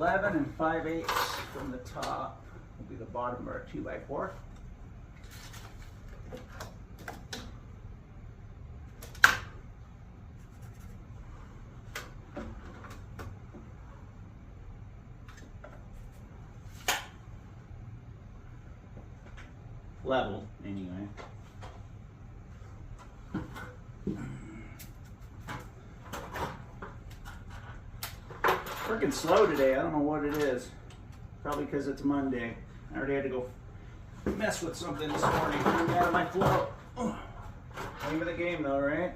11 and 5/8 from the top will be the bottom of our 2x4. Level, anyway. Working slow today. I don't know what it is. Probably because it's Monday. I already had to go mess with something this morning. Out of my flow. Name of the game, though, right?